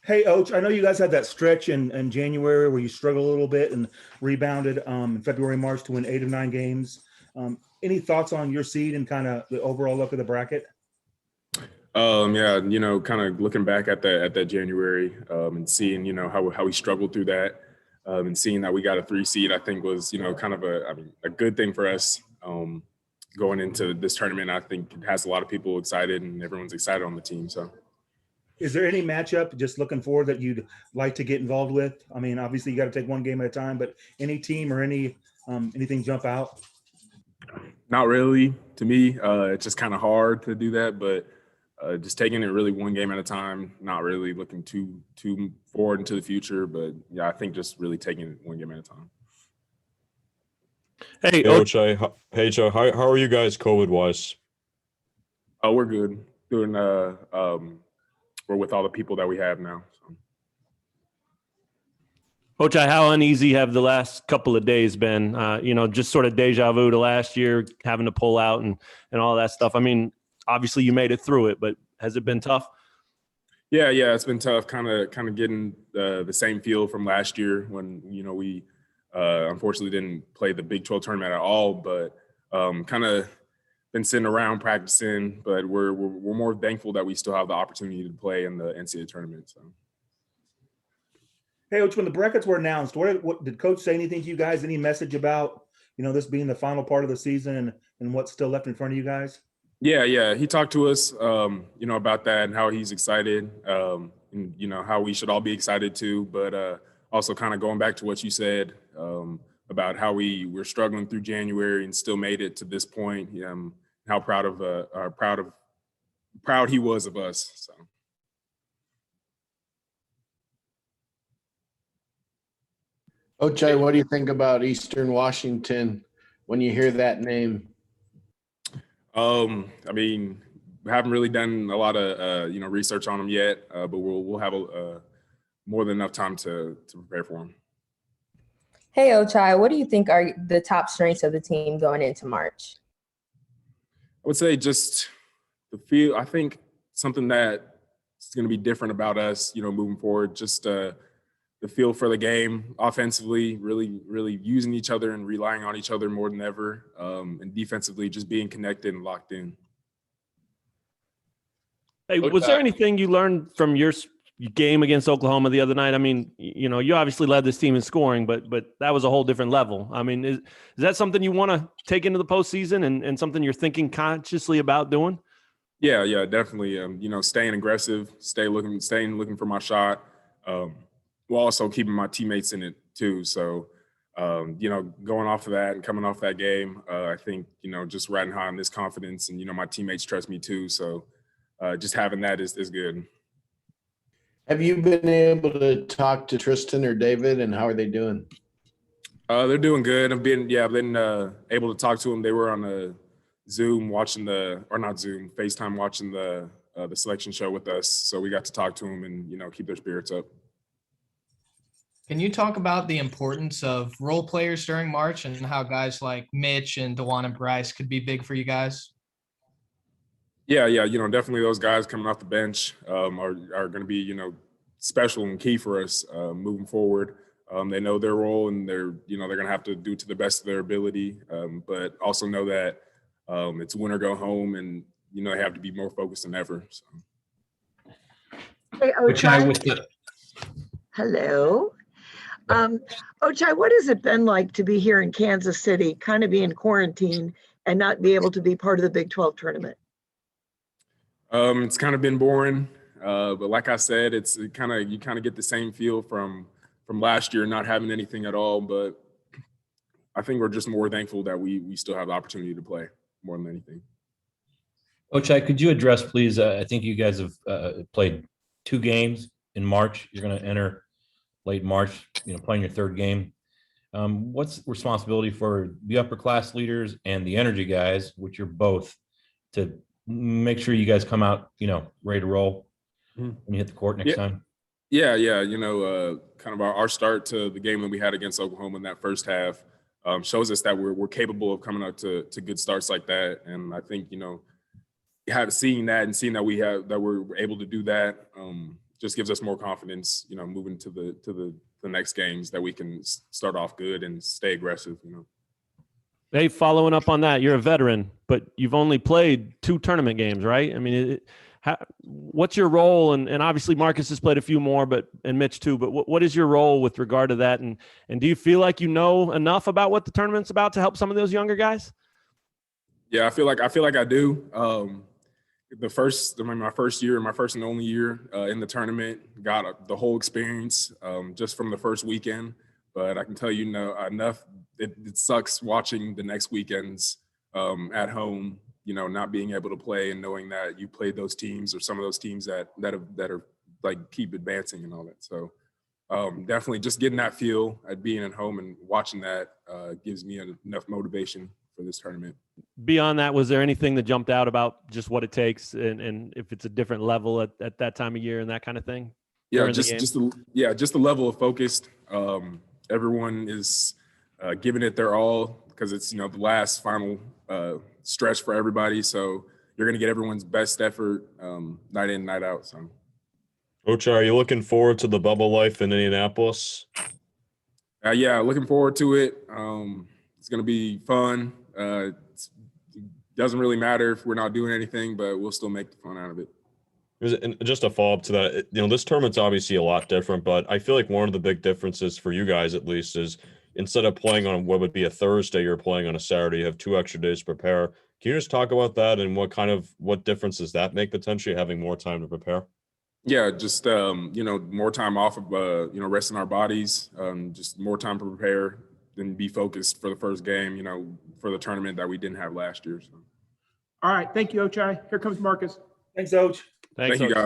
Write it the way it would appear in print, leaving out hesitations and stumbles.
Hey, Oach, I know you guys had that stretch in January where you struggled a little bit and rebounded in February, March to win 8 of 9 games. Any thoughts on your seed and kind of the overall look of the bracket? Yeah, kind of looking back at that January and seeing, how we struggled through that and seeing that we got a 3 seed, I think was, kind of a good thing for us going into this tournament. I think it has a lot of people excited and everyone's excited on the team. So. Is there any matchup just looking forward that you'd like to get involved with? I mean, obviously you got to take one game at a time, but any team or anything jump out? Not really to me. It's just kind of hard to do that, but just taking it really one game at a time, not really looking too forward into the future. But yeah, I think just really taking it one game at a time. Hey, Ochai. Hey, Joe. How are you guys COVID wise? Oh, we're good. Doing we're with all the people that we have now. So. Ochai, how uneasy have the last couple of days been? Just sort of deja vu to last year, having to pull out and all that stuff. I mean, obviously you made it through it, but has it been tough? Yeah, it's been tough. Kind of getting the same feel from last year when we unfortunately didn't play the Big 12 tournament at all, but kind of been sitting around practicing. But we're more thankful that we still have the opportunity to play in the NCAA tournament. So. Hey, Coach, when the brackets were announced, what did Coach say anything to you guys? Any message about this being the final part of the season and what's still left in front of you guys? Yeah. He talked to us, about that and how he's excited, and how we should all be excited too. But also kind of going back to what you said about how we're struggling through January and still made it to this point. How proud he was of us. So. Ochai, what do you think about Eastern Washington when you hear that name? I mean, we haven't really done a lot of research on them yet, but we'll have more than enough time to prepare for them. Hey, Ochai, what do you think are the top strengths of the team going into March? I would say just the feel. I think something that's going to be different about us, moving forward, just the feel for the game offensively, really using each other and relying on each other more than ever. And defensively, just being connected and locked in. Hey, was there anything you learned from your game against Oklahoma the other night? I mean, you obviously led this team in scoring, but that was a whole different level. I mean, is that something you want to take into the postseason and something you're thinking consciously about doing? Yeah, definitely. Staying aggressive, staying looking for my shot. While also keeping my teammates in it too. So, going off of that and coming off that game, I think, just riding high on this confidence and, my teammates trust me too. So just having that is good. Have you been able to talk to Tristan or David, and how are they doing? They're doing good. I've been able to talk to them. They were on a Zoom FaceTime watching the selection show with us. So we got to talk to them and, keep their spirits up. Can you talk about the importance of role players during March and how guys like Mitch and DeJuan and Bryce could be big for you guys? Yeah. Definitely those guys coming off the bench are going to be, special and key for us moving forward. They know their role and they're going to have to do to the best of their ability, but also know that it's win or go home and, they have to be more focused than ever. So. Hey, Ochai. Hello. Ochai, what has it been like to be here in Kansas City, kind of be in quarantine and not be able to be part of the Big 12 tournament? It's kind of been boring, but like I said, you kind of get the same feel from last year, not having anything at all. But I think we're just more thankful that we still have the opportunity to play more than anything. Ochai, could you address, please? I think you guys have played 2 games in March. You're going to enter late March, playing your 3rd game. What's responsibility for the upper class leaders and the energy guys, which are both, to make sure you guys come out, ready to roll when you hit the court next time? Yeah. Kind of our start to the game that we had against Oklahoma in that first half shows us that we're capable of coming out to good starts like that. And I think, seeing that we're able to do that, just gives us more confidence, you know, moving to the next games that we can start off good and stay aggressive, you know. Hey, following up on that, you're a veteran, but you've only played 2 tournament games, right? I mean, what's your role? And obviously Marcus has played a few more, and Mitch too. But what is your role with regard to that? And do you feel like you know enough about what the tournament's about to help some of those younger guys? Yeah, I feel like I do. My first year, my first and only year in the tournament, got the whole experience just from the first weekend. But I can tell you enough. It sucks watching the next weekends at home, you know, not being able to play and knowing that you played those teams or some of those teams that are like keep advancing and all that. So definitely just getting that feel at being at home and watching that gives me enough motivation for this tournament. Beyond that, was there anything that jumped out about just what it takes and if it's a different level at that time of year and that kind of thing? Yeah, just the level of focus. Everyone is giving it their all because it's, you know, the last final stretch for everybody. So you're going to get everyone's best effort night in, night out. So, Ochai, are you looking forward to the bubble life in Indianapolis? yeah, looking forward to it. It's going to be fun. It doesn't really matter if we're not doing anything, but we'll still make the fun out of it. And just a follow-up to that, you know, this tournament's obviously a lot different, but I feel like one of the big differences for you guys, at least, is instead of playing on what would be a Thursday, you're playing on a Saturday. You have 2 extra days to prepare. Can you just talk about that and what difference does that make potentially having more time to prepare? Yeah, just you know, more time off of you know, resting our bodies, just more time to prepare and be focused for the first game, you know, for the tournament that we didn't have last year. So. All right. Thank you, Ochai. Here comes Marcus. Thanks, Coach. Thank you, guys.